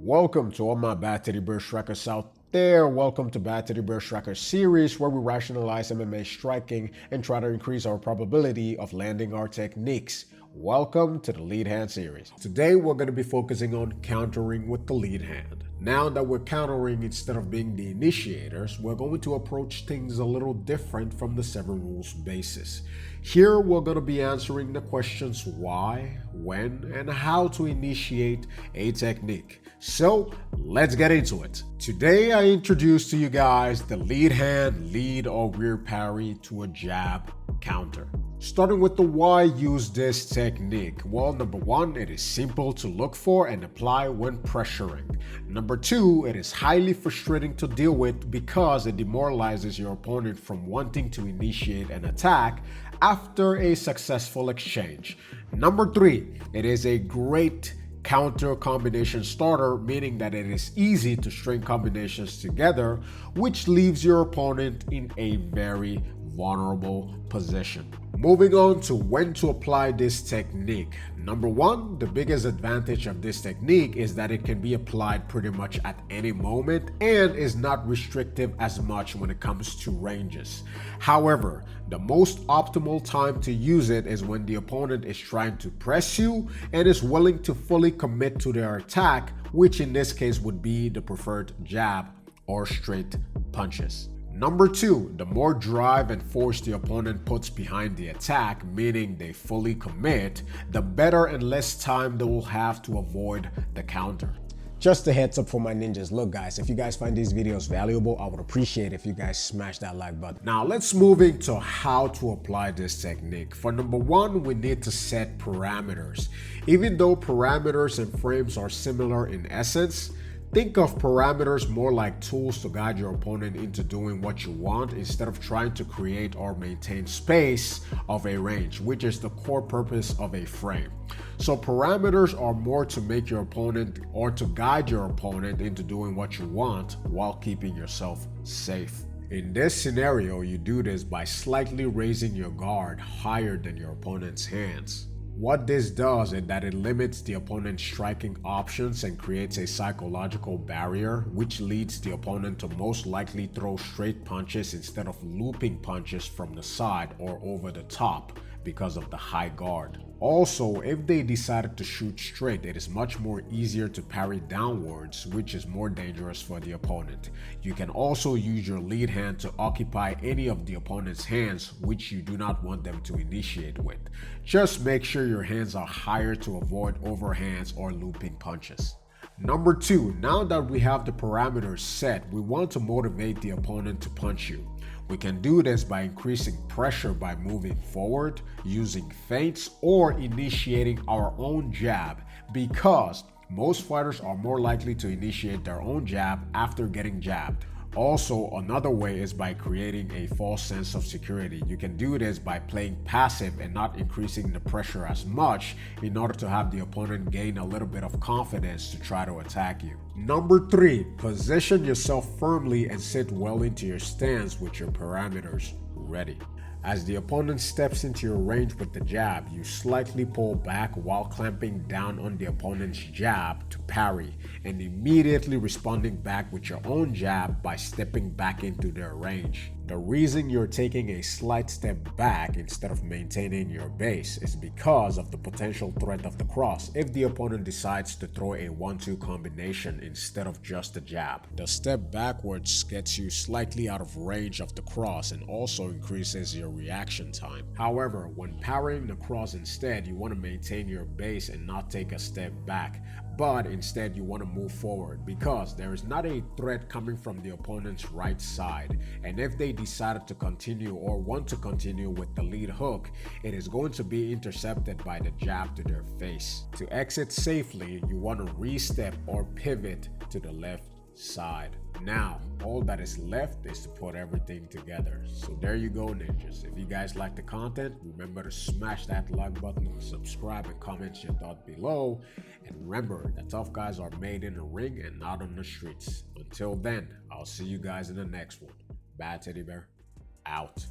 Welcome to all my Bad Teddy Bear Strikers out there. Welcome to Bad Teddy Bear Striker series, where we rationalize MMA striking and try to increase our probability of landing our techniques. Welcome to the lead hand series. Today we're going to be focusing on countering with the lead hand. Now that we're countering instead of being the initiators, we're going to approach things a little different from the 7 rules basis. Here we're going to be answering the questions why, when, and how to initiate a technique. So let's get into it. Today I introduce to you guys the lead hand, lead or rear parry to a jab counter. Starting with the why use this technique. Well, number 1, it is simple to look for and apply when pressuring. Number 2, it is highly frustrating to deal with because it demoralizes your opponent from wanting to initiate an attack after a successful exchange. Number 3, it is a great counter combination starter, meaning that it is easy to string combinations together, which leaves your opponent in a very vulnerable position. Moving on to when to apply this technique. Number 1, the biggest advantage of this technique is that it can be applied pretty much at any moment and is not restrictive as much when it comes to ranges. However, the most optimal time to use it is when the opponent is trying to press you and is willing to fully commit to their attack, which in this case would be the preferred jab or straight punches. Number 2, the more drive and force the opponent puts behind the attack, meaning they fully commit, the better and less time they will have to avoid the counter. Just a heads up for my ninjas. Look guys, if you guys find these videos valuable, I would appreciate if you guys smash that like button. Now let's move into how to apply this technique. For number 1, we need to set parameters. Even though parameters and frames are similar in essence, think of parameters more like tools to guide your opponent into doing what you want instead of trying to create or maintain space of a range, which is the core purpose of a frame. So parameters are more to make your opponent or to guide your opponent into doing what you want while keeping yourself safe. In this scenario, you do this by slightly raising your guard higher than your opponent's hands. What this does is that it limits the opponent's striking options and creates a psychological barrier, which leads the opponent to most likely throw straight punches instead of looping punches from the side or over the top because of the high guard. Also, if they decided to shoot straight, it is much more easier to parry downwards, which is more dangerous for the opponent. You can also use your lead hand to occupy any of the opponent's hands, which you do not want them to initiate with. Just make sure your hands are higher to avoid overhands or looping punches. Number 2, now that we have the parameters set, we want to motivate the opponent to punch you. We can do this by increasing pressure by moving forward, using feints, or initiating our own jab, because most fighters are more likely to initiate their own jab after getting jabbed. Also, another way is by creating a false sense of security. You can do this by playing passive and not increasing the pressure as much in order to have the opponent gain a little bit of confidence to try to attack you. Number 3, position yourself firmly and sit well into your stance with your parameters ready. As the opponent steps into your range with the jab, you slightly pull back while clamping down on the opponent's jab to parry and immediately responding back with your own jab by stepping back into their range. The reason you're taking a slight step back instead of maintaining your base is because of the potential threat of the cross if the opponent decides to throw a 1-2 combination instead of just a jab. The step backwards gets you slightly out of range of the cross and also increases your reaction time. However, when parrying the cross instead, you want to maintain your base and not take a step back, but instead you want to move forward because there is not a threat coming from the opponent's right side, and if they decided to continue or want to continue with the lead hook, it is going to be intercepted by the jab to their face. To exit safely, you want to re-step or pivot to the left side. Now, all that is left is to put everything together. So there you go, ninjas. If you guys like the content, remember to smash that like button, subscribe, and comment your thought below. And remember that tough guys are made in the ring and not on the streets. Until then, I'll see you guys in the next one. Bad Teddy Bear, out.